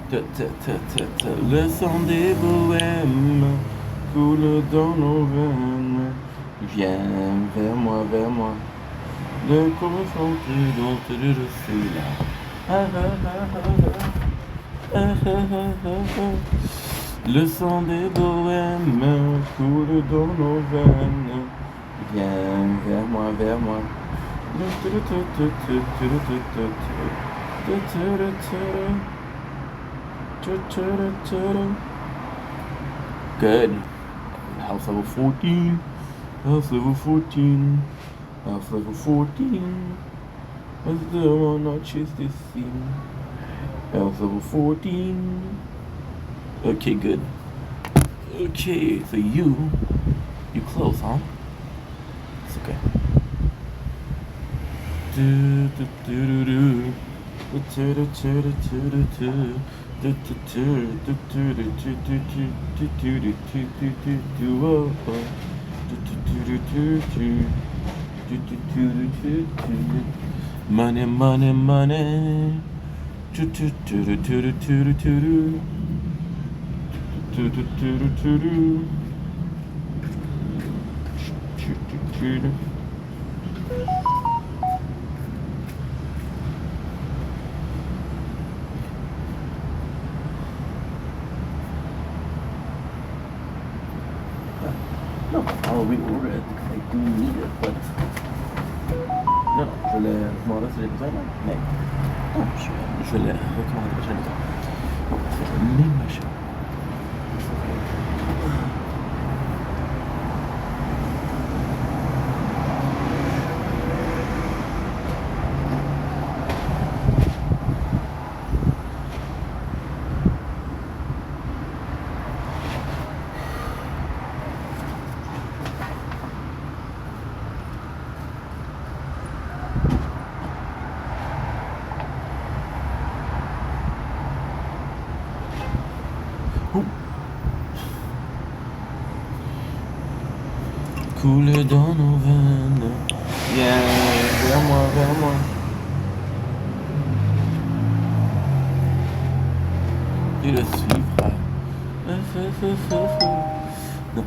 Le son des bohèmes coule dans nos veines. Viens vers moi. Le concentré dont je suis là. Ah, ah, ah, ah, ah, ah, ah, ah, ah. Le sang des bohèmes coule dans nos veines. Viens vers moi, vers moi. Good. House level 14. House level 14. House level 14. I still wanna chase this scene. House level 14. Okay, good. Okay, so you close, huh? It's okay. Money, money, money. No, I'll reorder it because I do need it, but non, je l'ai commandé sur les besoins, mais non, je l'ai recommandé pour les besoins. Bon, c'est le même machin. Coule dans nos veines. Viens vers moi, vers moi. Tu le suivras. Non.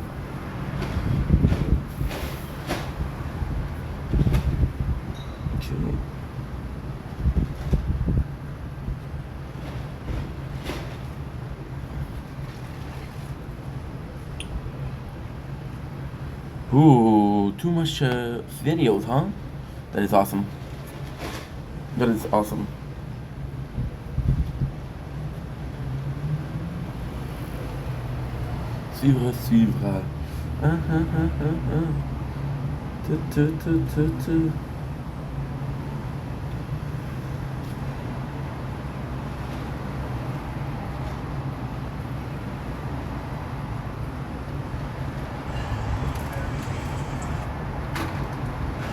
Ooh, too much videos, huh? That is awesome. That is awesome. Suivre, suivra.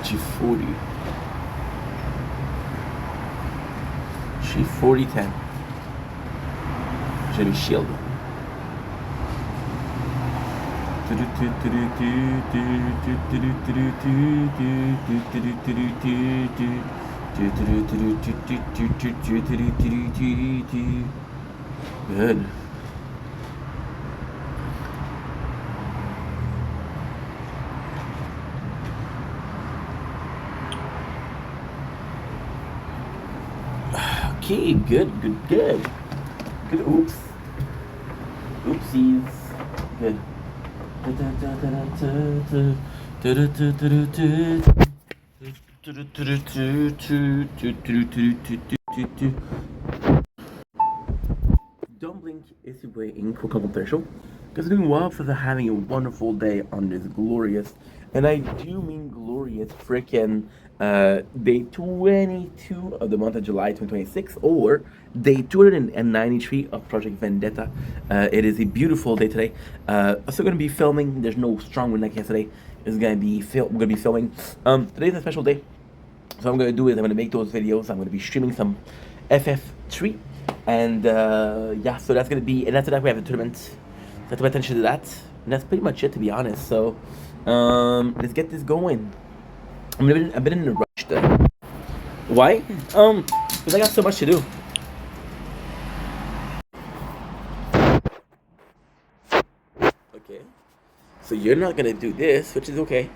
G40. G4010. J'ai le shield. Good. Okay, good. Good, oops. Oopsies. Good. Don't blink is waiting for commercial because doing well for having a wonderful day on this glorious, and I do mean glorious, freaking day 22 of the month of July 2026, or day 293 of Project Vendetta. It is a beautiful day today. I'm still going to be filming. There's no strong wind like yesterday. It's going to be we're going to be filming. Today's a special day. So what I'm going to do is I'm going to make those videos. I'm going to be streaming some FF3. And yeah, so that's going to be, and after that we have the tournament. So I have to pay attention to that. And that's pretty much it, to be honest. So let's get this going. I've been in a rush though. Why? Because I got so much to do. but you're not gonna do this, which is okay.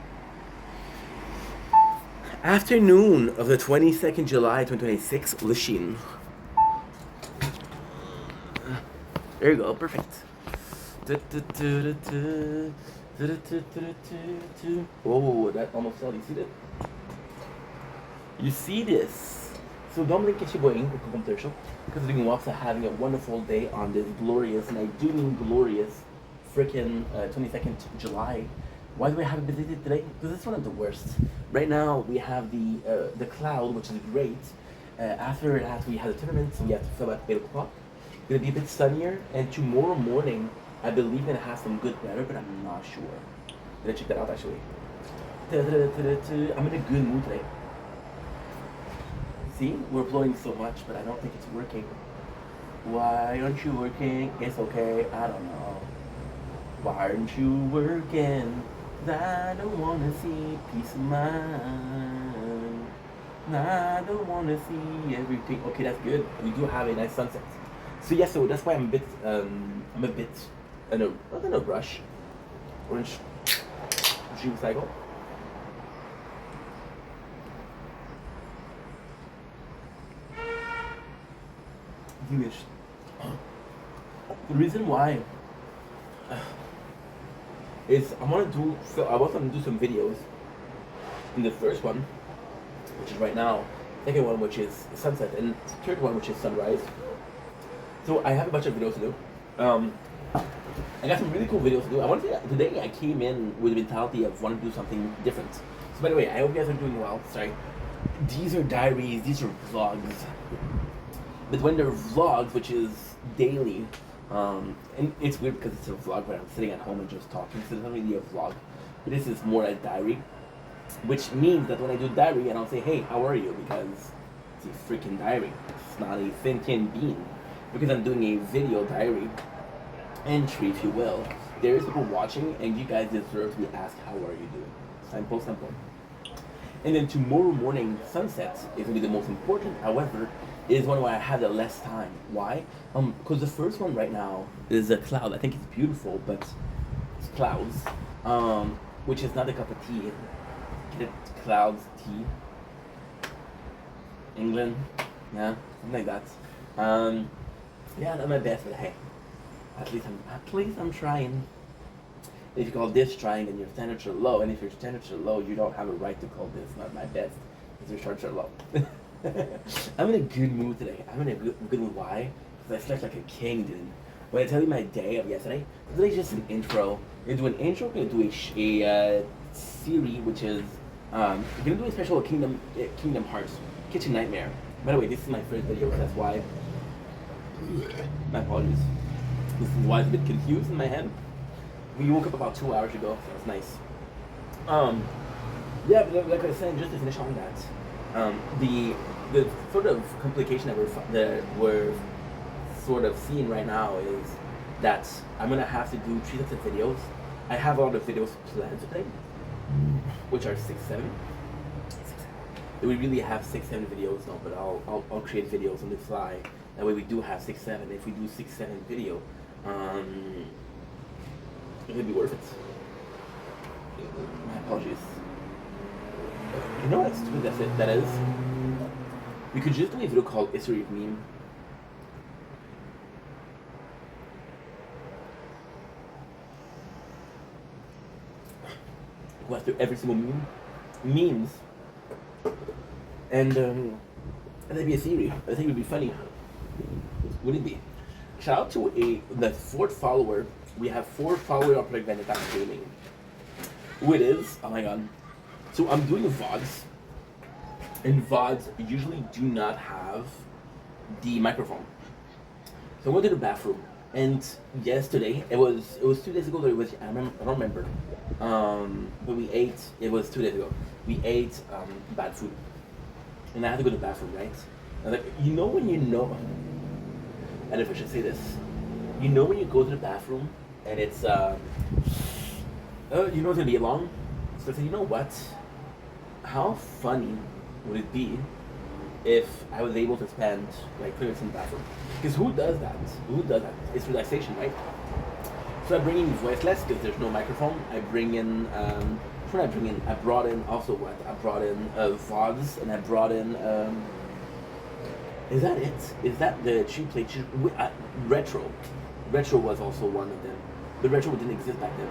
Afternoon of the 22nd July 2026, Lashin. There you go, perfect. Oh, that almost fell. You see that? You see this? So Dominic Kichiboing, because doing walks are having a wonderful day on this glorious, and I do mean glorious, freaking 22nd July. Why do we have a busy day today? Because it's one of the worst. Right now we have the cloud, which is great. After that we have the tournament, so we have to fill at 8 o'clock. It's gonna be a bit sunnier, and tomorrow morning I believe gonna have some good weather, but I'm not sure. I'm gonna check that out actually. I'm in a good mood today. See, we're uploading so much, but I don't think it's working. Why aren't you working? It's okay, I don't know. Why aren't you working? I don't wanna see peace of mind. I don't wanna see everything. Okay, that's good. We do have a nice sunset. So yeah, so that's why I'm a bit in a not in a rush. Orange dream cycle. English. The reason why is I was gonna do some videos. In the first one, which is right now, second one which is sunset, and third one which is sunrise. So I have a bunch of videos to do. I got some really cool videos to do. I want to say that today I came in with the mentality of wanting to do something different. So by the way, I hope you guys are doing well. Sorry. These are diaries, these are vlogs. But when they're vlogs, which is daily, and it's weird because it's a vlog where I'm sitting at home and just talking, so it's not really a vlog. But this is more a diary, which means that when I do diary, I don't say, hey, how are you? Because it's a freaking diary. It's not a sentient being. Because I'm doing a video diary entry, if you will. There is people watching, and you guys deserve to be asked, how are you doing? Simple, simple. And then tomorrow morning, sunset is going to be the most important. However, it is one where I have the less time. Why? Because the first one right now is a cloud. I think it's beautiful, but it's clouds, which is not a cup of tea. Get it? Clouds, tea. England, yeah, something like that. Yeah, not my best, but hey, at least I'm trying. If you call this trying, then your standards are low, and if your standards are low, you don't have a right to call this not my best, because your standards are low. I'm in a good mood today. I'm in a good mood. Why? Because I slept like a king, dude. When I tell you my day of yesterday, today's just an intro. We're gonna do an intro. We're gonna do a series, which is we're gonna do a special Kingdom Hearts Kitchen Nightmare. By the way, this is my first video, so that's why. My apologies. This is why it's a bit confused in my head. We woke up about 2 hours ago, so it's nice. Yeah, but like I was saying, just to finish on that, the sort of complication that we're sort of seeing right now is that I'm gonna have to do 3 sets of videos. I have all the videos planned today, which are 6, 7. We really have 6, 7 videos now, but I'll create videos on the fly. That way we do have 6, 7. If we do 6, 7 video, it could be worth it. My apologies. You know what stupid that is? We could just do a video called History of Meme. Go after every single memes, and that'd be a theory. I think it would be funny. Would it be? Shout out to the 4th follower. We have 4 followers on project.vendetta.gaming. Who it is? Oh my god. So I'm doing VODs, and VODs usually do not have the microphone. So I went to the bathroom, and yesterday it was 2 days ago that I don't remember. But we ate. It was 2 days ago. We ate bad food, and I had to go to the bathroom, right? I was like, you know when you know. I don't know if I should say this. You know when you go to the bathroom and it's you know it's gonna be long. So I said, you know what? How funny would it be if I was able to spend like 3 minutes in the bathroom? Because who does that? Who does that? It's relaxation, right? So So I bring in voiceless because there's no microphone. I bring in what I bring in. I brought in also what I brought in VODs, and I brought in. Is that it? Is that the cheap plate? Retro. Retro was also one of them. The retro didn't exist back then.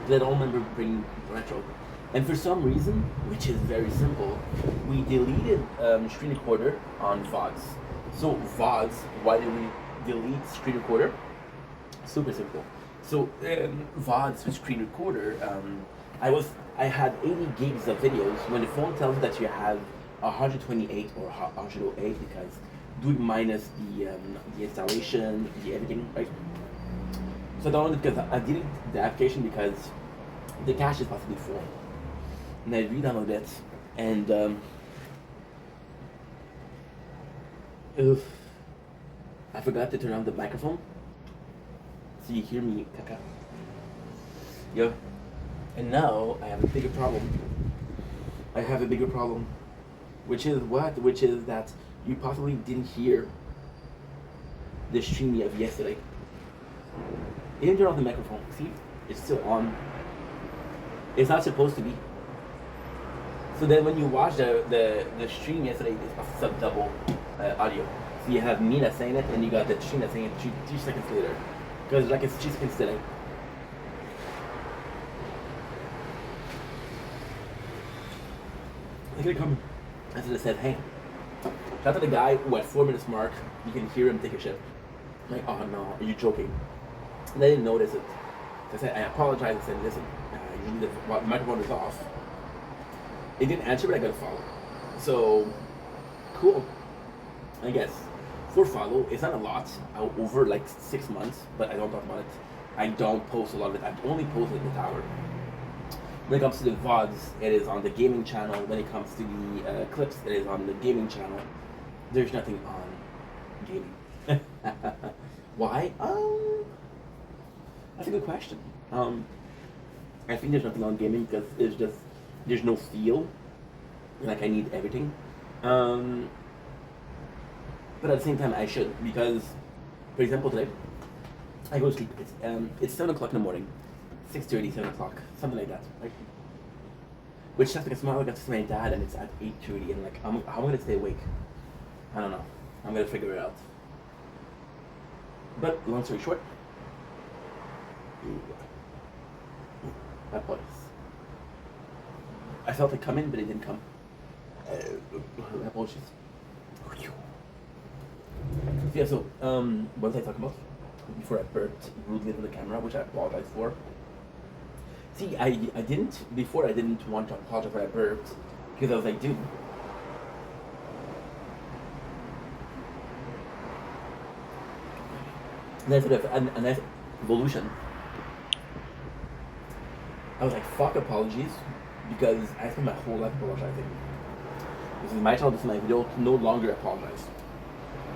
But I don't remember bringing retro. And for some reason, which is very simple, we deleted screen recorder on VODs. So VODs, why did we delete screen recorder? Super simple. So VODs with screen recorder, I had 80 gigs of videos. When the phone tells you that you have 128 or 108, because do it minus the installation, the editing, right? So I downloaded because I deleted the application because the cache is possibly full. And I re-downloaded it, and I forgot to turn on the microphone, so you hear me caca. Yeah. And now I have a bigger problem. Which is what? Which is that you possibly didn't hear the stream of yesterday. You didn't turn off the microphone. See? It's still on. It's not supposed to be. So then when you watch the stream yesterday, it's a double audio. So you have me that's saying it, and you got the stream that's saying it 2 seconds later. Because like it's 2 seconds delay. I'm gonna come. I should have said, hey, shout out to the guy who at 4 minutes mark, you can hear him take a shit. I'm like, oh no, are you joking? And I didn't notice it. So I said, I apologize. I said, listen, usually the microphone is off. It didn't answer, but I got a follow. So, cool. I guess. For follow, it's not a lot over like 6 months, but I don't talk about it. I don't post a lot of it. I've only posted the tower. When it comes to the VODs, it is on the gaming channel. When it comes to the clips, it is on the gaming channel. There's nothing on gaming. Why? That's a good question. I think there's nothing on gaming because there's no feel. Like I need everything. But at the same time, I should, because, for example, today I go to sleep. It's 7 o'clock in the morning. 6:30, 7 o'clock, something like that, right? Which just because tomorrow I got to see my dad and it's at 8:30, and like, how am I gonna stay awake? I don't know. I'm gonna figure it out. But long story short, my apologies. I felt it coming, but it didn't come. My apologies. Yeah. So, what was I talking about? Before I burped rudely into the camera, which I apologize for. See, I didn't want to apologize when I burped, because I was like, dude. And that's sort of a nice evolution. I was like, fuck apologies, because I spent my whole life apologizing. This is my channel, this is my video, no longer apologize.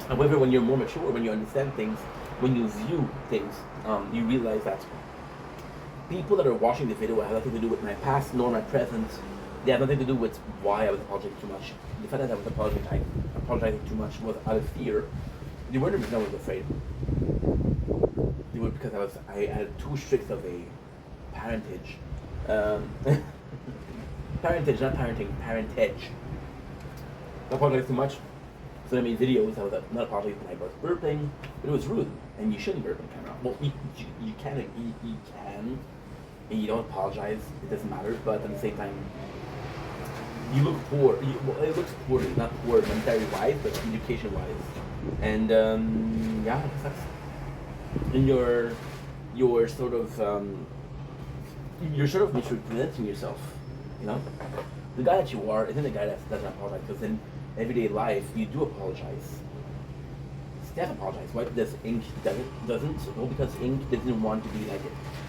However, when you're more mature, when you understand things, when you view things, you realize that people that are watching the video have nothing to do with my past nor my present. They have nothing to do with why I was apologizing too much. The fact that I was apologizing too much was out of fear. They weren't because I was afraid. They were because I had too strict of a parentage. Parentage, not parenting, parentage. I apologized too much. So I made videos. I was not apologizing when I was burping, but it was rude, and you shouldn't burp on camera. Well, you can, and you don't apologize. It doesn't matter. But at the same time, you look poor. It looks poor, not poor monetary wise, but education wise. And yeah, it sucks. And you're sort of misrepresenting yourself. You know, the guy that you are isn't the guy that doesn't apologize, because in everyday life you do apologize. Steph apologized. Why does Ink doesn't? Well, because Ink doesn't want to be like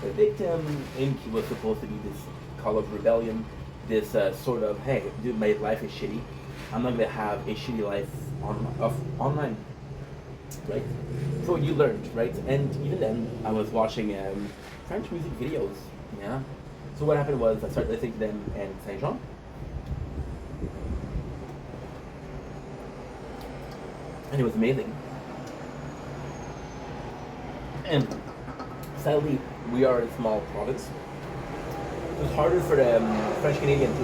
a victim. Ink was supposed to be this call of rebellion, this sort of, hey, dude, my life is shitty. I'm not gonna have a shitty life online, right? So you learned, right? And even then, I was watching French music videos. Yeah. So what happened was I started listening to them in Saint Jean. And it was amazing. And Sadly, we are a small province. It's harder for the French Canadian to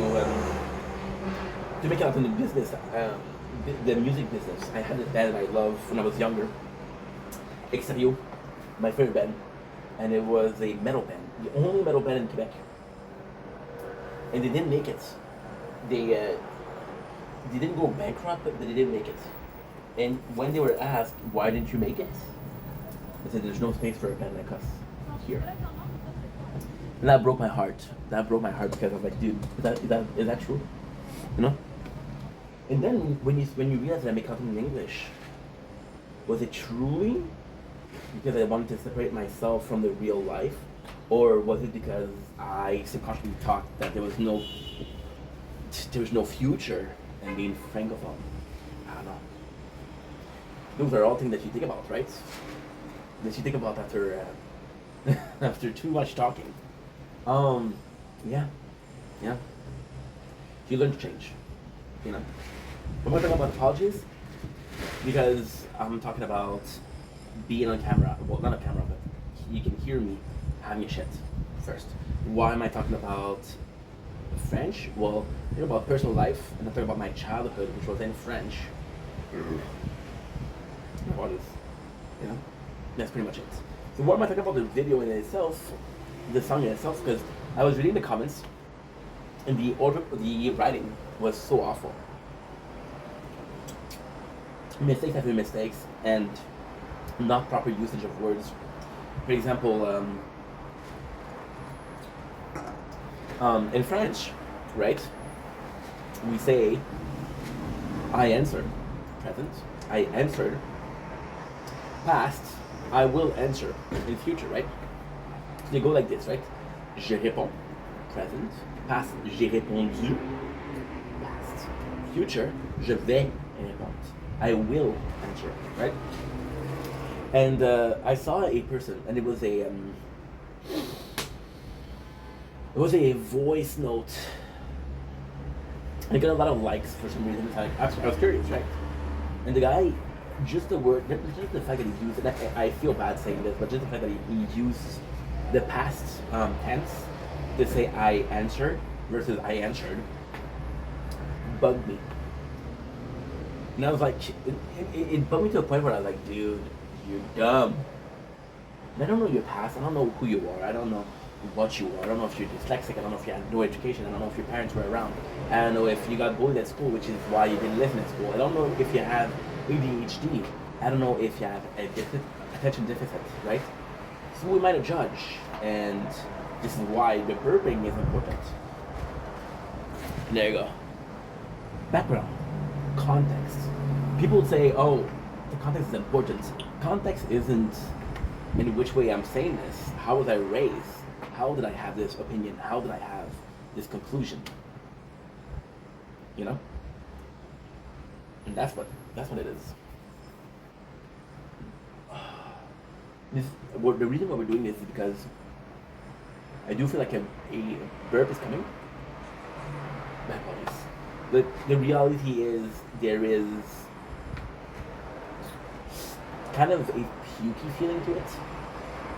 make it out in the business, the music business. I had this band that I loved when I was younger, except you, my favorite band, and it was a metal band, the only metal band in Quebec, and they didn't make it. They didn't go bankrupt, but they didn't make it. And when they were asked, why didn't you make it? They said, there's no space for a band like us here. And that broke my heart. That broke my heart because I was like, dude, is that true? You know? And then when you realize that I make content in English, was it truly because I wanted to separate myself from the real life? Or was it because I subconsciously thought that there was no future in being francophone? I don't know. Those are all things that you think about, right? That you think about after after too much talking. Yeah. You learn to change, you know. I'm going to talk about apologies because I'm talking about being on camera. Well, not on camera, but you can hear me having a shit first. Why am I talking about French? Well, think about personal life, and I'm talking about my childhood, which was in French. What is, you know? That's pretty much it. So what am I talking about the video in itself, the song in itself? Because I was reading the comments, and the writing was so awful. Mistakes after mistakes, and not proper usage of words. For example, in French, right? We say, I answered, present. I answered, past. I will answer in future, right? So they go like this, right? Je réponds, present. Past, j'ai répondu. Past. Future, je vais répondre. I will answer, right? And I saw a person, and it was a voice note. I got a lot of likes for some reason. I was curious, right? And the guy, just the fact that he used it, I feel bad saying this, but just the fact that he used the past tense to say I answered versus I answered bugged me. And I was like, it bugged me to a point where I was like, dude, you're dumb. And I don't know your past, I don't know who you are, I don't know what you are, I don't know if you're dyslexic, I don't know if you had no education, I don't know if your parents were around, I don't know if you got bullied at school, which is why you didn't listen at school, I don't know if you have ADHD, I don't know if you have attention deficit, right? So we might judge, and this is why the burping is important. There you go. Background. Context. People say, oh, the context is important. Context isn't in which way I'm saying this. How was I raised? How did I have this opinion? How did I have this conclusion? You know? And that's what it is. The reason why we're doing this is because I do feel like a burp is coming. My apologies. The reality is there is kind of a pukey feeling to it.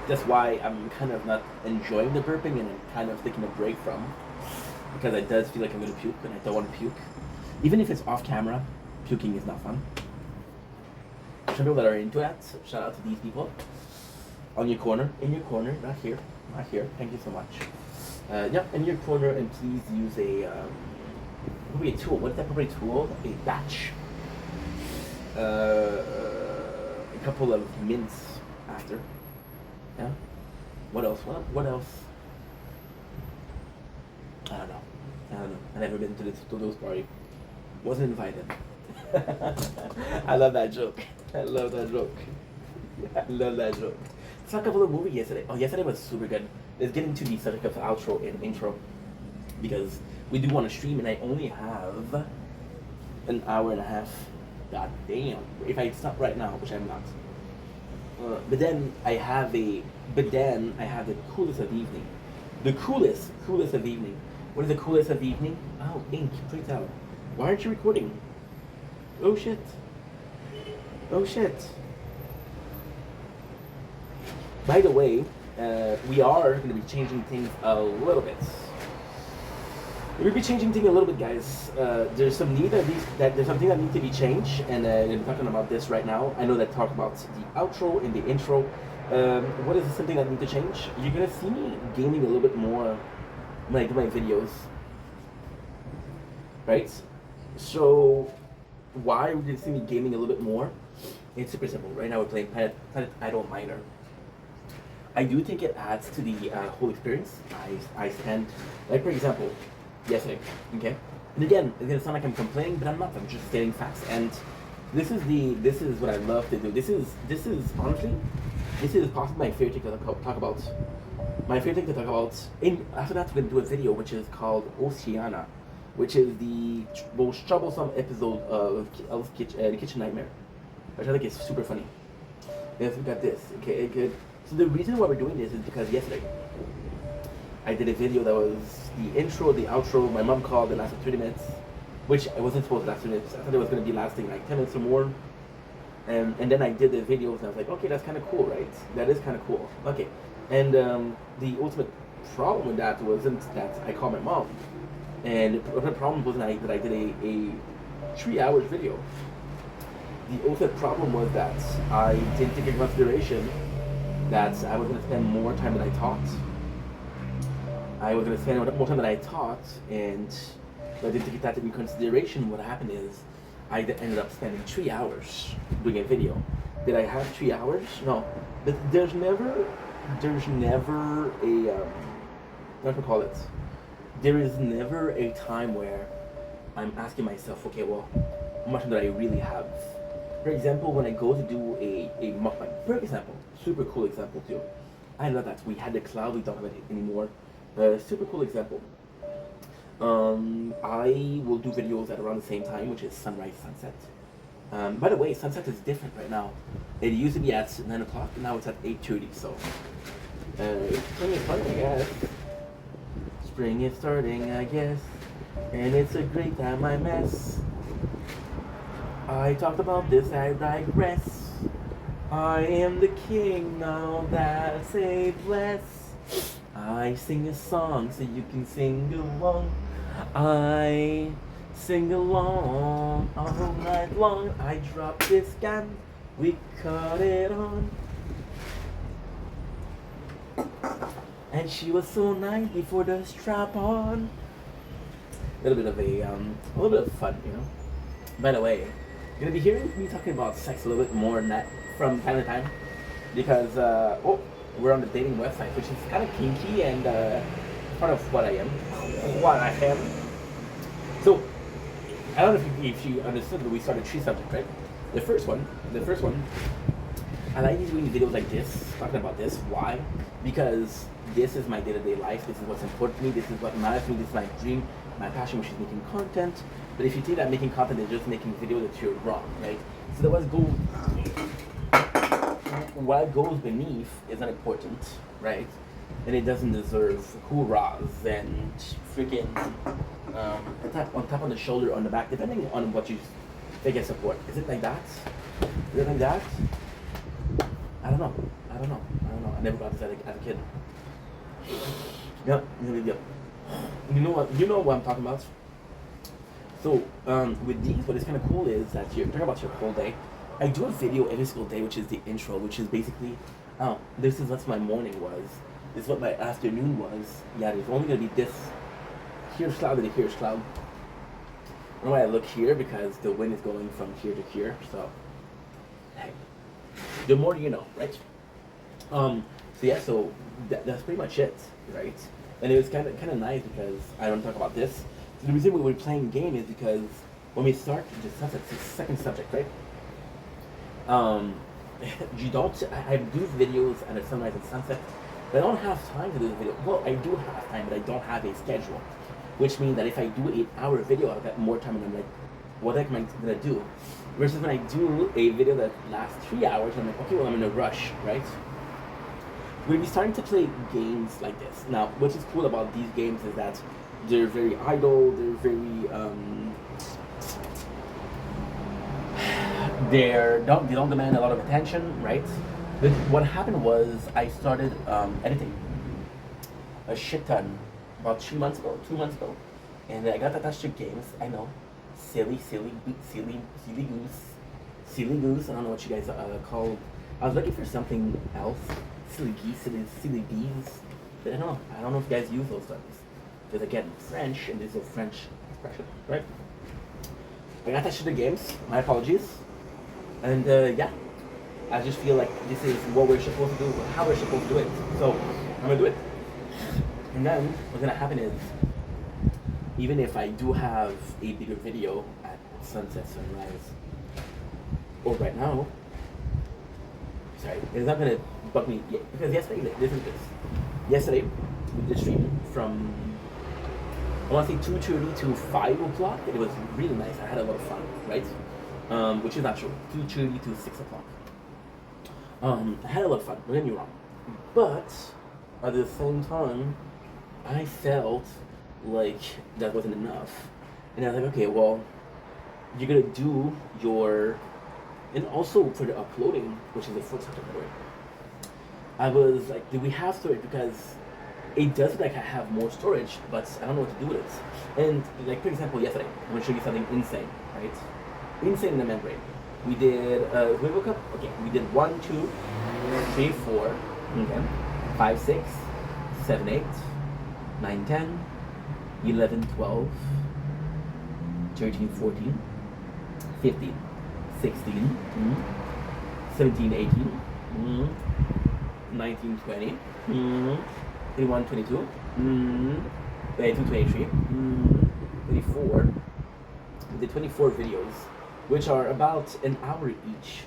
That's why I'm kind of not enjoying the burping and I'm kind of taking a break from, because it does feel like I'm going to puke and I don't want to puke. Even if it's off camera, puking is not fun. Some people that are into that, so shout out to these people. In your corner, not here. Thank you so much. Yeah, in your corner, and please use probably a tool. What is that? Probably a tool? A batch. A couple of mints after. Yeah. What else? What else? I don't know. I've never been to those party. Wasn't invited. I love that joke. I love that joke. Saw a couple of movies yesterday. Oh, yesterday was super good. Let's get into the subject of outro and intro, because we do want to stream and I only have an hour and a half. God damn. If I stop right now, which I'm not. But then I have the coolest of evening. The coolest of evening. What is the coolest of evening? Oh, Ink, freaked out. Why aren't you recording? Oh shit. By the way, we are going to be changing things a little bit. We'll be changing things a little bit, guys. There's some need that there's something that needs to be changed, and we're talking about this right now. I know that talk about the outro and the intro. What is something that needs to change? You're gonna see me gaming a little bit more when I do my videos, right? So why would you see me gaming a little bit more? It's super simple. Right now we're playing Planet Idol Minor. I do think it adds to the whole experience. I spend, like for example, yesterday, okay? And again, it's gonna sound like I'm complaining, but I'm not. I'm just stating facts. And this is what I love to do. This is honestly, this is possibly my favorite thing to talk about. My favorite thing to talk about. After that, we're gonna do a video which is called Oceana, which is the most troublesome episode of The Kitchen Nightmare, which I think is super funny. Let's look at this. Okay, good. So the reason why we're doing this is because yesterday I did a video that was the intro, the outro. My mom called, it lasted 30 minutes, which I wasn't supposed to last 30 minutes. I thought it was going to be lasting like 10 minutes or more. And then I did the videos and I was like, okay, that's kind of cool, right? That is kind of cool. Okay. And the ultimate problem with that wasn't that I called my mom. And the problem wasn't that I did a 3 hours video. The ultimate problem was that I didn't take into consideration that I was going to spend more time than I taught. I was going to spend more time than I taught, and if I didn't take that into consideration, what happened is I ended up spending 3 hours doing a video. Did I have 3 hours? No. But there's never a, what do you call it? There is never a time where I'm asking myself, okay, well, how much do I really have? For example, when I go to do a mukbang, for example, super cool example too. I love that. We had the cloud, we don't have it anymore. Super cool example. I will do videos at around the same time, which is sunrise, sunset. By the way, sunset is different right now. It used to be at 9 o'clock, now it's at 8:30, so spring is starting, I guess. Spring is starting, I guess. And it's a great time, I mess. I talked about this, I digress. I am the king now that say bless. I sing a song so you can sing along. I sing along all night long. I drop this gun, we cut it on. And she was so nice before the strap on. A little bit of fun, you know. By the way, you're gonna be hearing me talking about sex a little bit more than that from time to time, because we're on the dating website, which is kind of kinky and part of what I am. So I don't know if you understood, but we started 3 subjects, right? The first one, I like doing videos like this, talking about this. Why? Because this is my day-to-day life. This is what's important to me. This is what matters to me. This is my dream, my passion, which is making content. But if you think that making content is just making videos, that you're wrong, right? So what goes beneath is unimportant, right? And it doesn't deserve hoorahs and freaking a tap on the shoulder, on the back, depending on what you think is support. Is it like that? Is it like that? I don't know. I never got this as a kid. Yep. You know what I'm talking about? So with these, what is kind of cool is that you're talking about your whole day. I do a video every single day, which is the intro, which is basically, this is what my morning was. This is what my afternoon was. Yeah, there's only gonna be this. Here's cloud and here's cloud. And why I look here, because the wind is going from here to here. So, hey, the more you know, right? So yeah, so that's pretty much it, right? And it was kind of nice because I don't talk about this. So the reason we were playing game is because when we start the sunset, it's the second subject, right? You don't. I do videos at a sunrise and sunset, but I don't have time to do the video. Well, I do have time, but I don't have a schedule, which means that if I do an 8-hour video, I've got more time, and I'm like, what the heck am I gonna do? Versus when I do a video that lasts 3 hours, I'm like, okay, well, I'm in a rush, right? We'll be starting to play games like this. Now, what is cool about these games is that they're very idle, they're very, they don't demand a lot of attention, right? But what happened was I started editing a shit ton about 3 months ago, 2 months ago, and I got attached to games. I know, silly goose, silly goose. I don't know what you guys call. I was looking for something else, silly geese, silly bees. But I don't know if you guys use those terms. Because again, French, and this is a French expression, right? I got attached to the games. My apologies. And yeah, I just feel like this is what we're supposed to do, how we're supposed to do it. So I'm gonna do it. And then what's gonna happen is, even if I do have a bigger video at sunset, sunrise, or right now, sorry, it's not gonna bug me yet, because yesterday, this is this. Yesterday, we did stream from, I want to say 2:30 to 5 o'clock. It was really nice. I had a lot of fun, right? Which is not true. 2:30 to 6 o'clock. I had a lot of fun. Don't get me wrong, but at the same time, I felt like that wasn't enough, and I was like, okay, well, you're gonna do your, and also for the uploading, which is the first category. I was like, do we have storage? Because it does look like I have more storage, but I don't know what to do with it. And like, for example, yesterday, I'm gonna show you something insane, right? Insane in the membrane. We did, we woke up, okay, we did 1, 2, 3, 4, okay, 5, 6, 7, 8, 9, 10, 11, 12, 13, 14, 15, 16, 17, 18, 19, 20, 21, 22, 22, 23, 24. The 24 videos, which are about an hour each,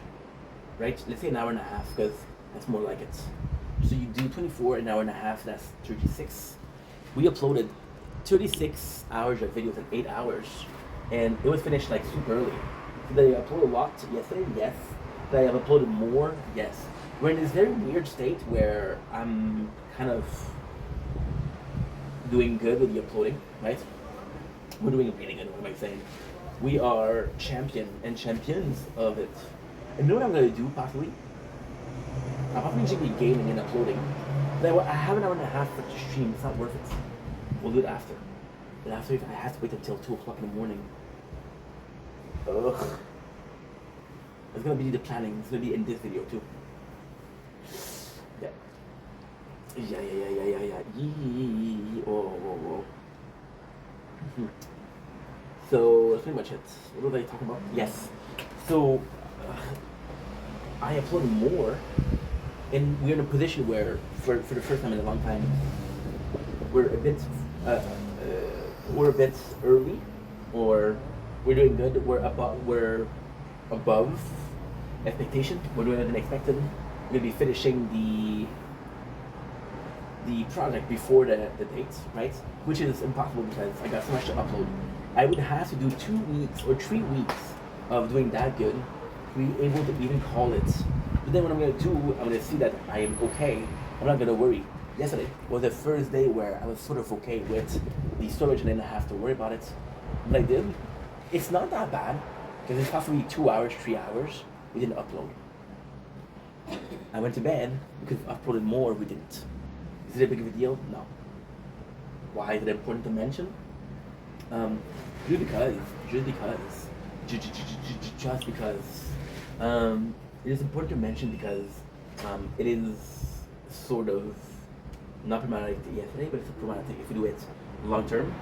right? Let's say an hour and a half, because that's more like it. So you do 24, an hour and a half, that's 36. We uploaded 36 hours of videos in 8 hours, and it was finished like super early. So they uploaded a lot yesterday, yes. They have uploaded more, yes. We're in this very weird state where I'm kind of doing good with the uploading, right? We're doing really good, what am I saying? We are champions of it. And you know what I'm gonna do possibly? I'm probably just be gaming and uploading. But I have an hour and a half for the stream, it's not worth it. We'll do it after. But after, if I have to wait until 2 o'clock in the morning. Ugh. It's gonna be the planning, it's gonna be in this video too. Yeah. Yeah. Oh. So that's pretty much it. What was I talking about? Yes. So I uploaded more, and we're in a position where, for the first time in a long time, we're a bit early, or we're doing good. We're above expectation. We're doing better than expected. We're gonna be finishing the project before the date, right? Which is impossible because I got so much to upload. I would have to do 2 weeks or 3 weeks of doing that good to be able to even call it. But then what I'm gonna do, I'm gonna see that I am okay. I'm not gonna worry. Yesterday was the first day where I was sort of okay with the storage and I didn't have to worry about it. But I did. It's not that bad because it's possibly 2 hours, 3 hours. We didn't upload. I went to bed because I uploaded more. We didn't. Is it a big of a deal? No. Why is it important to mention? Just because it is important to mention because it is sort of not problematic yesterday, but it's problematic if we do it long term,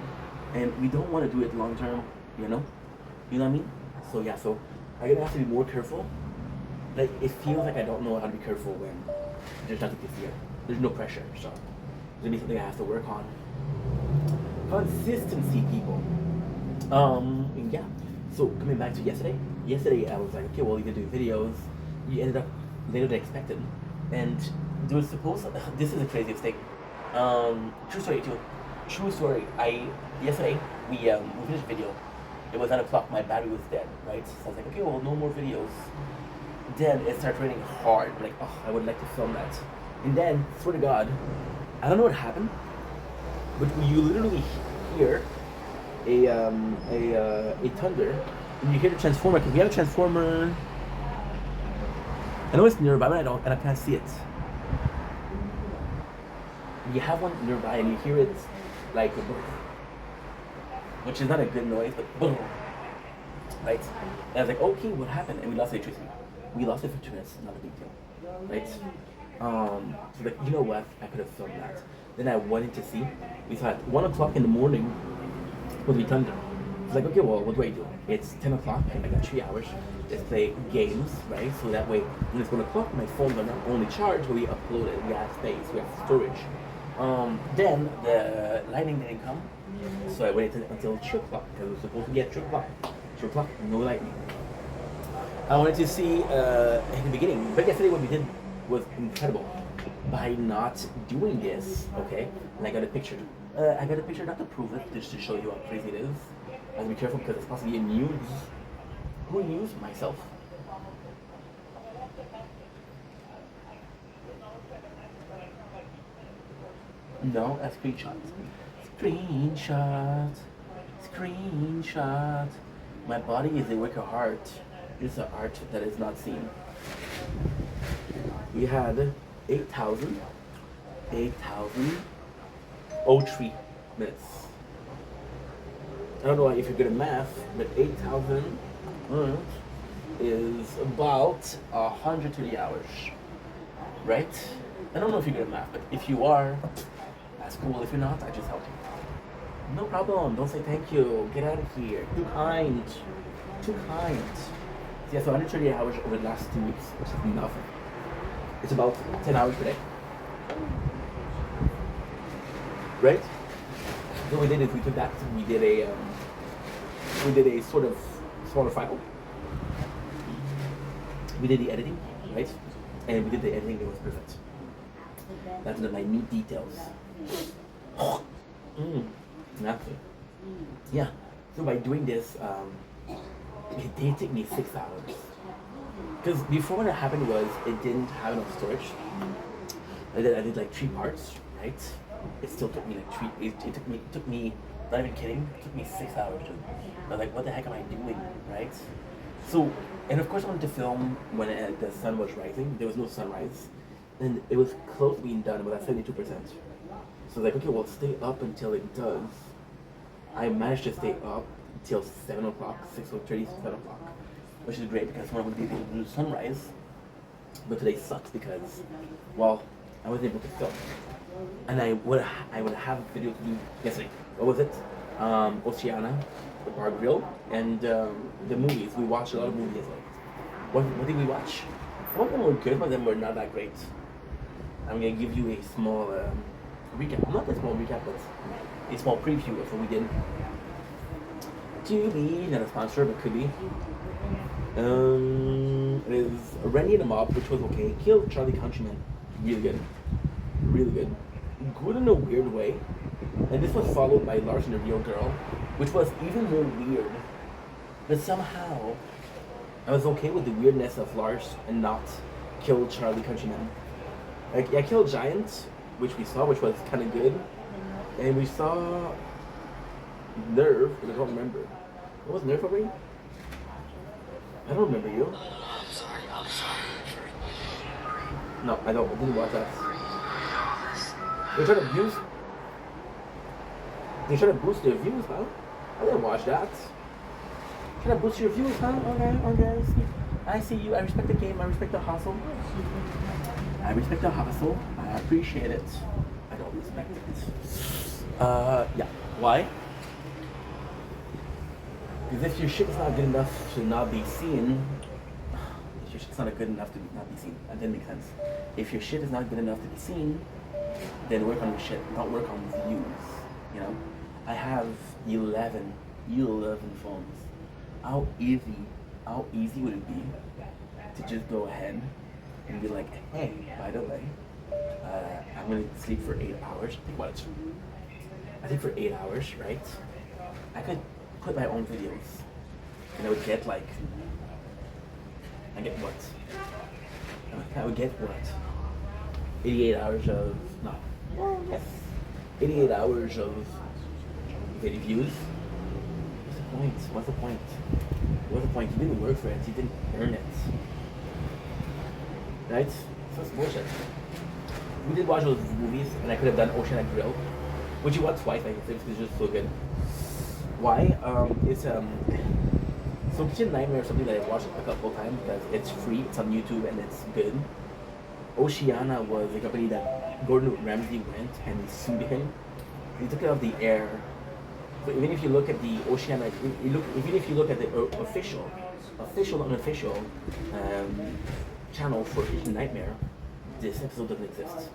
and we don't want to do it long term, you know what I mean? So yeah, so I'm gonna have to be more careful. Like, it feels like I don't know how to be careful when there's nothing to fear. There's no pressure, so it's gonna be something I have to work on. Consistency, people. Yeah. So coming back to yesterday. Yesterday I was like, okay, well, you can do videos. You ended up later than expected, and there was supposed. This is the craziest thing. True story too. True story. Yesterday we finished the video. It was 9 o'clock. My battery was dead. Right. So I was like, okay, well, no more videos. Then it started raining hard. I'm like, oh, I would like to film that. And then, swear to God, I don't know what happened, but you literally hear a thunder, and you hear the transformer, because we have a transformer I know it's nearby, but I can't see it. You have one nearby and you hear it like a boom, which is not a good noise, but boom, right? And I was like, okay, what happened? And we lost electricity. We lost it for 2 minutes, not a big deal, right? So like, you know what? I could have filmed that. Then I went in to see. We saw at 1 o'clock in the morning was be thunder. It's like, okay, well, what do I do? It's 10 o'clock, and I got 3 hours. Let's play games, right? So that way, when it's 1 o'clock, my phones are not only charged, but we upload it, we have space, we have storage. Then the lightning didn't come, so I waited until 2 o'clock, because it was supposed to be at 2 o'clock. 2 o'clock, no lightning. I wanted to see in the beginning, but yesterday what we did was incredible. By not doing this, okay, and I got a picture. I got a picture not to prove it, just to show you how crazy it is. I have to be careful because it's possibly a news. Who news? Myself. No, a screenshot. Screenshot. Screenshot. My body is a work of art. It's an art that is not seen. We had 8,003 minutes. I don't know if you're good at math, but 8,000 is about 130 hours, right? I don't know if you're good at math, but if you are, that's cool. If you're not, I just helped you. No problem. Don't say thank you. Get out of here. Too kind. Too kind. Yeah, so 130 hours over the last 2 weeks, which is nothing. It's about 10 hours per day. Right? So what we did is we took that, we did a sort of smaller file. We did the editing, right? And we did the editing, it was perfect. That's the minute details. Nothing. Yeah. So by doing this, it did take me 6 hours. Because before what happened was it didn't have enough storage. I did like 3 parts, right? It still took me like it took me, not even kidding, it took me 6 hours. I was like, what the heck am I doing, right? So, and of course I wanted to film when the sun was rising. There was no sunrise. And it was close to being done, but at 72%. So I was like, okay, well, stay up until it does. I managed to stay up until 7 o'clock, 6:30, 7 o'clock. Which is great because tomorrow would be able to do sunrise. But today sucks because, well, I wasn't able to film. And I would have a video to do yesterday. What was it? Oceana, the bar grill, and the movies. We watched a lot of movies yesterday. What did we watch? Some of them were good, but them were not that great. I'm gonna give you a small recap. Not a small recap, but a small preview of what we did. To be not a sponsor, but could be. It is Rennie and the Mob, which was okay. Killed Charlie Countryman, really good, really good. Good in a weird way. And this was followed by Lars and the Real Girl, which was even more weird. But somehow, I was okay with the weirdness of Lars and not Kill Charlie Countryman. Like, I Killed Giant, which we saw, which was kind of good. And we saw Nerve, but I don't remember. What was Nerve already? I don't remember you. I'm sorry. No, I didn't watch that. They're trying to abuse. They're trying to boost their views, huh? I didn't watch that. Trying to boost your views, huh? Okay. I see you. I respect the game. I respect the hustle. I respect the hustle. I appreciate it. I don't respect it. Yeah. Why? Because if your shit is not good enough to not be seen, if your shit's not good enough to not be seen, that didn't make sense. If your shit is not good enough to be seen, then work on your shit, don't work on views, you know? I have 11 phones. How easy would it be to just go ahead and be like, hey, by the way, I'm gonna sleep for 8 hours. Think about it. I sleep for 8 hours, right? I could put my own videos and I would get like, I would get what? 88 hours of, no, yes, 88 hours of video views. What's the point? You didn't work for it, you didn't earn it. right? So it's bullshit. We did watch those movies, and I could have done Ocean at Grill, which you watched twice. I think it's just so good. Why? It's so Kitchen Nightmare is something that I watched a couple times because it's free. It's on YouTube and it's good. Oceana was a company that Gordon Ramsay went and he sued him. He took it off the air. So even if you look at the Oceana, even if you look at the official, unofficial channel for Kitchen Nightmare, this episode doesn't exist.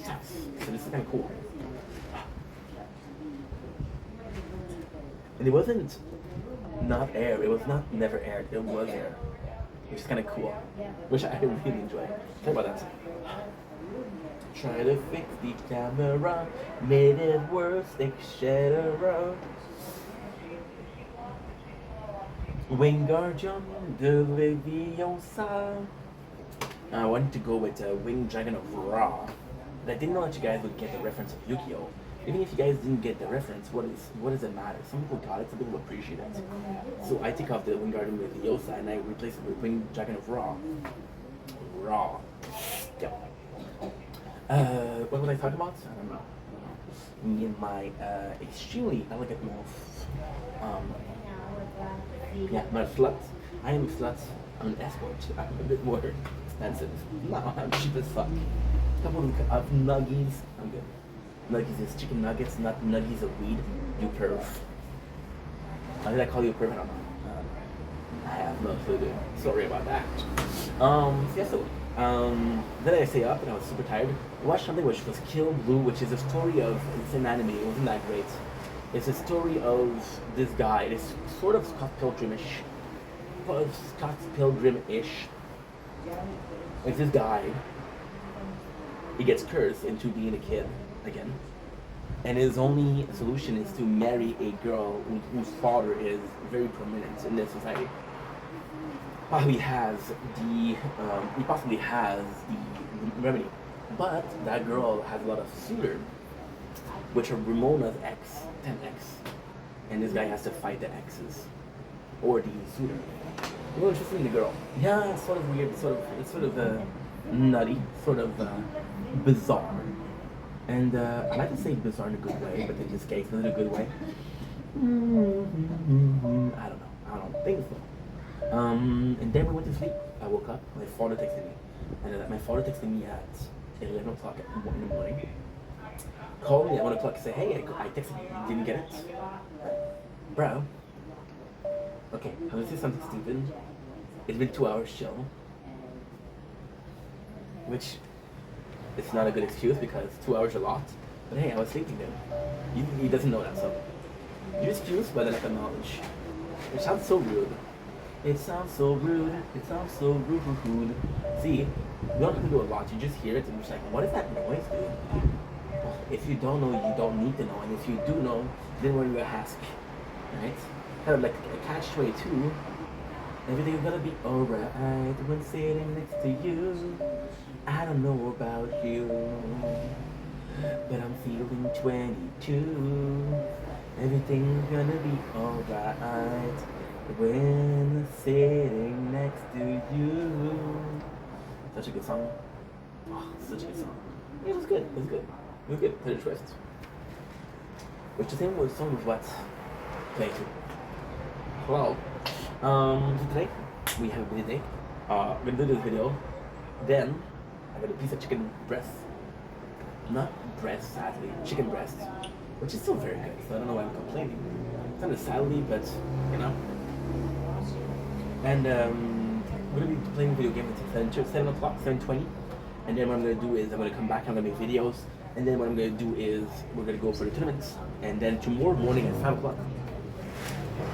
So this is kind of cool. And it wasn't not air. It was not never aired. It was aired, which is kind of cool, which I really enjoy. Talk about that. Try to fix the camera, made it worse, etc. Wingardium de Leviosa. I wanted to go with Winged Dragon of Ra, but I didn't know that you guys would get the reference of Yu-Gi-Oh! Even if you guys didn't get the reference, what does it matter? Some people got it, some people appreciate it. So I take off the Wingardium Leviosa and I replace it with Winged Dragon of Ra. Ra. Yeah. What was I talking about? I don't know. Me and my extremely elegant mouth. Yeah, my slut. I am a slut. I'm an escort. I'm a bit more expensive. No, I'm cheap as fuck. Couple of nuggies. I'm good. Nuggies is chicken nuggets, not nuggies of weed. You perv. Why did I call you a perv? I don't know. I have no clue. Sorry about that. Then I stayed up and I was super tired. I watched something which was Kill Blue, which is a story of, it's an anime, it wasn't that great. It's a story of this guy. It's sort of Scott Pilgrim-ish. It's this guy. He gets cursed into being a kid again. And his only solution is to marry a girl whose father is very prominent in this society. He possibly has the remedy. But that girl has a lot of suitors, which are Ramona's ex, 10x. And this guy has to fight the exes. Or the suitor. Really interested in the girl. Yeah, it's sort of weird, it's sort of nutty, sort of bizarre. And I like to say bizarre in a good way, but in this case, not in a good way. I don't think so. And then we went to sleep. I woke up, my father texted me. And my father texted me at 11 o'clock in the morning. Called me at 1 o'clock and said, hey, I texted you, you didn't get it? Bro. Okay, I'm gonna say something stupid. It's been 2 hours chill. Which, it's not a good excuse because 2 hours are a lot. But hey, I was sleeping then. He doesn't know that, so. You excuse, but then I acknowledge. It sounds so rude. It sounds so rude. It sounds so rude. See, you don't have to do a lot. You just hear it and you're just like, what is that noise, dude? Well, if you don't know, you don't need to know. And if you do know, then what are you gonna ask? Right? Kind of like a catch-22. Everything's gonna be alright when sitting next to you. I don't know about you, but I'm feeling 22. Everything's gonna be alright when sitting next to you. Such a good song. Oh, such a good song. It was good. It was good. It was good. Taylor Swift. Which the same song was what? 22. Well, so today we have a busy day. I'm gonna do this video. Then I got a piece of chicken breast. Not breast, sadly. Chicken breast. Which is still very good, so I don't know why I'm complaining. It's kind of sadly, but you know. And we're gonna be playing video games at 7 o'clock, 7:20. And then what I'm gonna do is I'm gonna come back and I'm gonna make videos. And then what I'm gonna do is we're gonna go for the tournaments. And then tomorrow morning at 5 o'clock,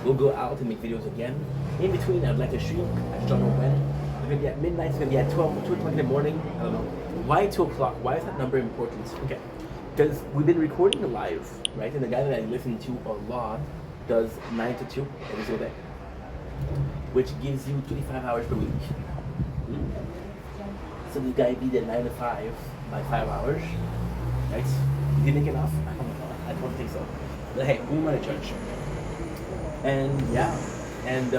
we'll go out and make videos again. In between, I'd like to stream. I just don't know when. It's gonna be at midnight. It's gonna be at 2 o'clock in the morning. I don't know. Why 2 o'clock? Why is that number important? Okay. Because we've been recording live, right? And the guy that I listen to a lot does 9 to 2 every single day, which gives you 25 hours per week. So this guy be there 9 to 5 by 5 hours, right? Did he make enough? I don't know. I don't think so. But hey, who am I to judge? And yeah, and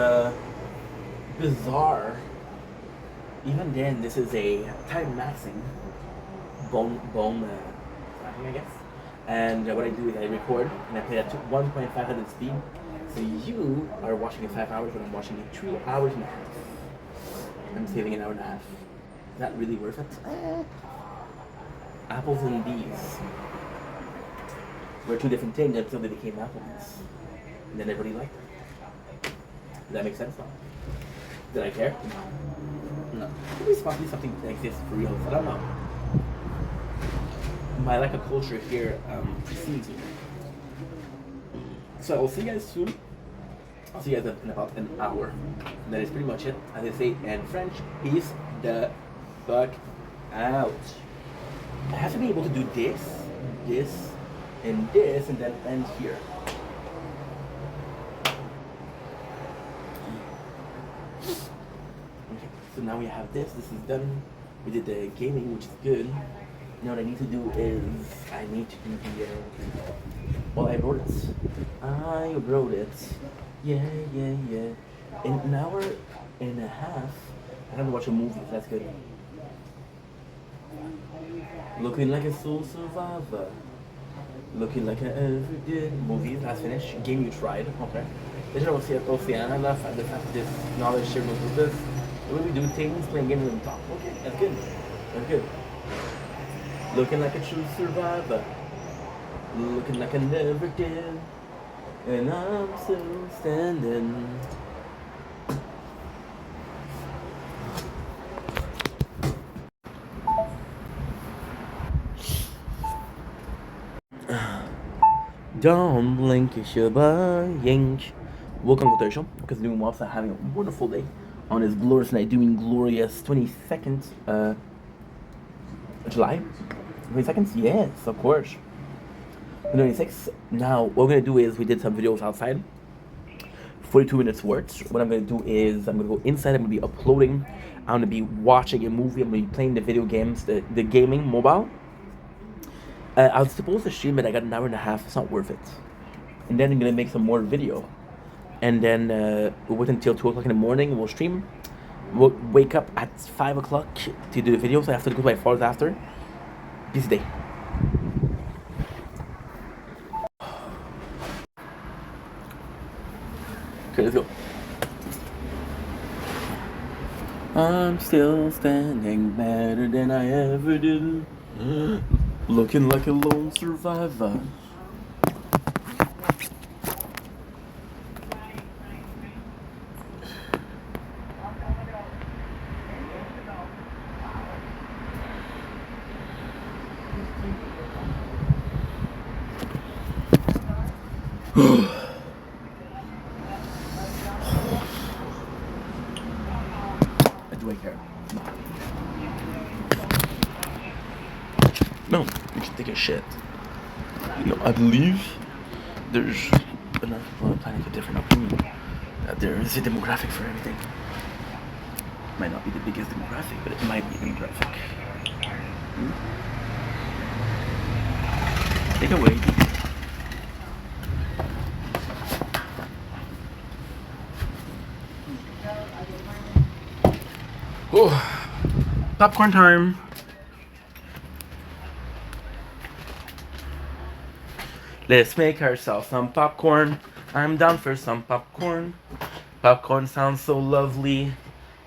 bizarre even then, this is a time maxing bone tracking, I guess. And what I do is I record and I play at 1.500 speed. So you are watching in 5 hours, but I'm watching in 3 hours and a half. I'm saving an hour and a half. Is that really worth it? Apples and bees were two different things until they became apples. And then everybody liked them. Does that make sense now? Did I care? No. Maybe it's possibly something like this for real. I don't know. My lack of culture here precedes me. So I'll see you guys soon. I'll see you guys in about an hour. And that is pretty much it. As I say in French, peace the fuck out. I have to be able to do this, and then end here. Okay, so now we have this. This is done. We did the gaming, which is good. Now what I need to do is I need to do the. Well, I wrote it. Yeah. In an hour and a half, I have to watch a movie. That's good. Looking like a soul survivor. Looking like an ever did. Movie, that's finished. Game you tried. Okay. Deixa você oceana, the fact this knowledge shared with this. The way we do things, playing games and talk. Okay, that's good. That's good. Looking like a true survivor. Looking like I never did. And I'm still standing. Don't blink, it's your yank. Welcome to the show. Because doing whilst having a wonderful day on this glorious night, doing glorious 22nd July. 22nd? Yes, of course. 26. Now, what we're gonna do is we did some videos outside. 42 minutes worth. What I'm gonna do is I'm gonna go inside. I'm gonna be uploading. I'm gonna be watching a movie. I'm gonna be playing the video games, the gaming mobile. I was supposed to stream it. I got an hour and a half. It's not worth it. And then I'm gonna make some more video. And then we'll wait until 2 o'clock in the morning. We'll stream. We'll wake up at 5 o'clock to do the video. So I have to go to my father's after. Busy day. Okay, let's go. I'm still standing better than I ever did. Looking like a lone survivor. Do I care? No, you should take a shit. You know, I believe there's enough people on the planet with different opinion. That there is a demographic for everything. Might not be the biggest demographic, but it might be a demographic. Take it away. Oh, popcorn time. Let's make ourselves some popcorn. I'm down for some popcorn. Popcorn sounds so lovely.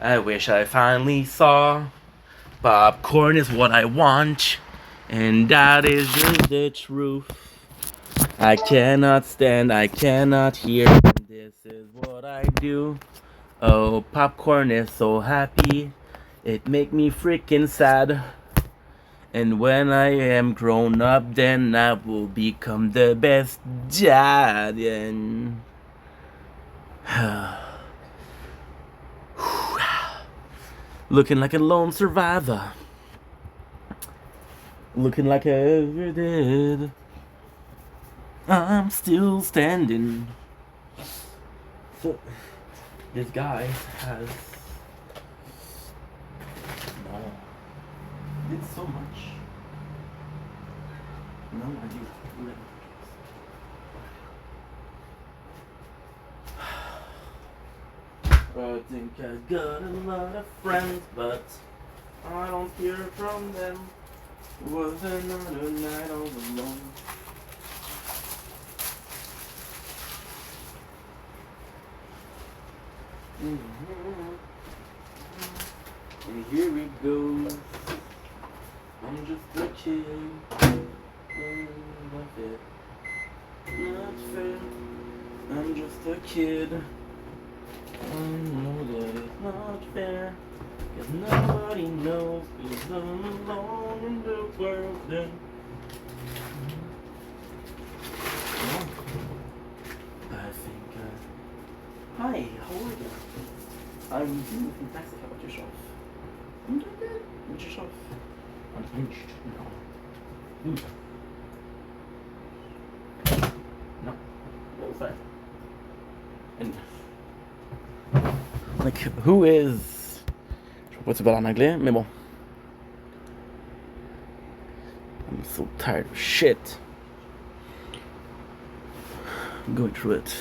I wish I finally saw. Popcorn is what I want. And that is just the truth. I cannot stand, I cannot hear. This is what I do. Oh, popcorn is so happy. It make me freaking sad. And when I am grown up, then I will become the best dad. And looking like a lone survivor. Looking like I ever did. I'm still standing. So, this guy has did so much. No idea. I think I got a lot of friends, but I don't hear from them. It was another night all alone. And here it goes. I'm just a kid. Not fair. Not fair. I'm just a kid. I know that it's not fair. Cause nobody knows who's alone in the world then. I think hi, how are you? I'm doing fantastic. How about yourself? I'm doing good. What's yourself? Unhinged. No. No. What was that? And like, who is... Je sais pas si tu parles en anglais, mais bon. I'm so tired of shit. I'm going through it.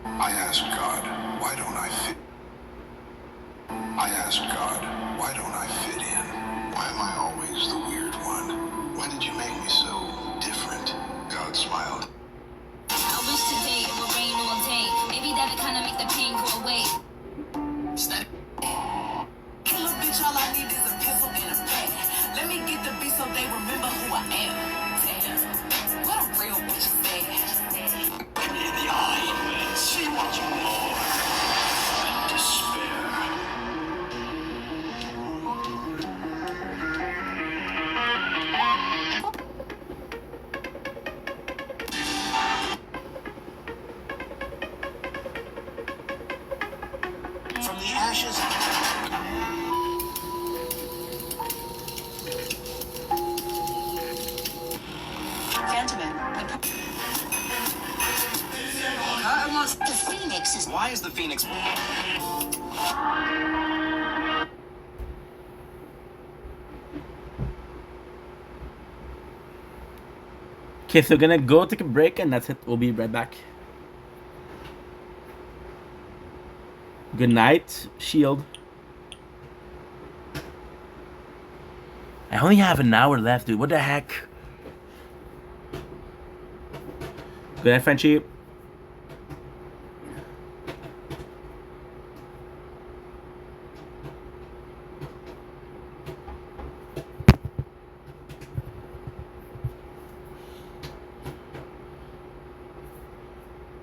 I asked God, why don't I fit? I asked God, why don't I fit in? Why am I always the weird one? Why did you make me so different? God smiled. I wish today it would rain all day. Maybe that'd kinda make the pain go away. Kill a bitch, all I need is a pistol and a pen. Let me get the beat so they remember who I am. Damn, what a real bitch is that? In the eye, see what you more than despair. From the ashes. Gentlemen, The Phoenix is. Why is the Phoenix? Okay, so we're gonna go take a break and that's it. We'll be right back. Good night, Shield. I only have an hour left, dude. What the heck? Good night, Frenchie.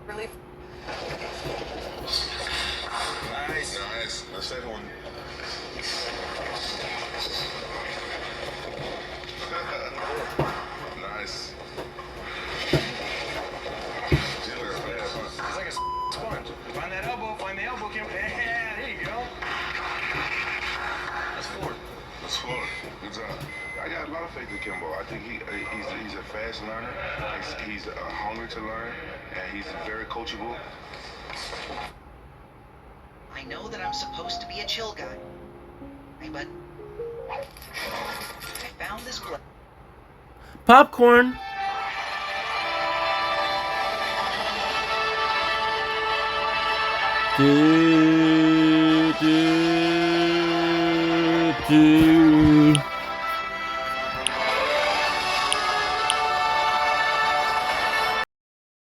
really Nice. That's that one. Nice. It's like a sponge. Find that elbow. Find the elbow. Yeah, there you go. That's forward. That's fun. Good job. I got a lot of faith in Kimbo. I think he's a fast learner. He's hungry to learn, and he's very coachable. I know that I'm supposed to be a chill guy, but I found this place. Popcorn. Do, do, do.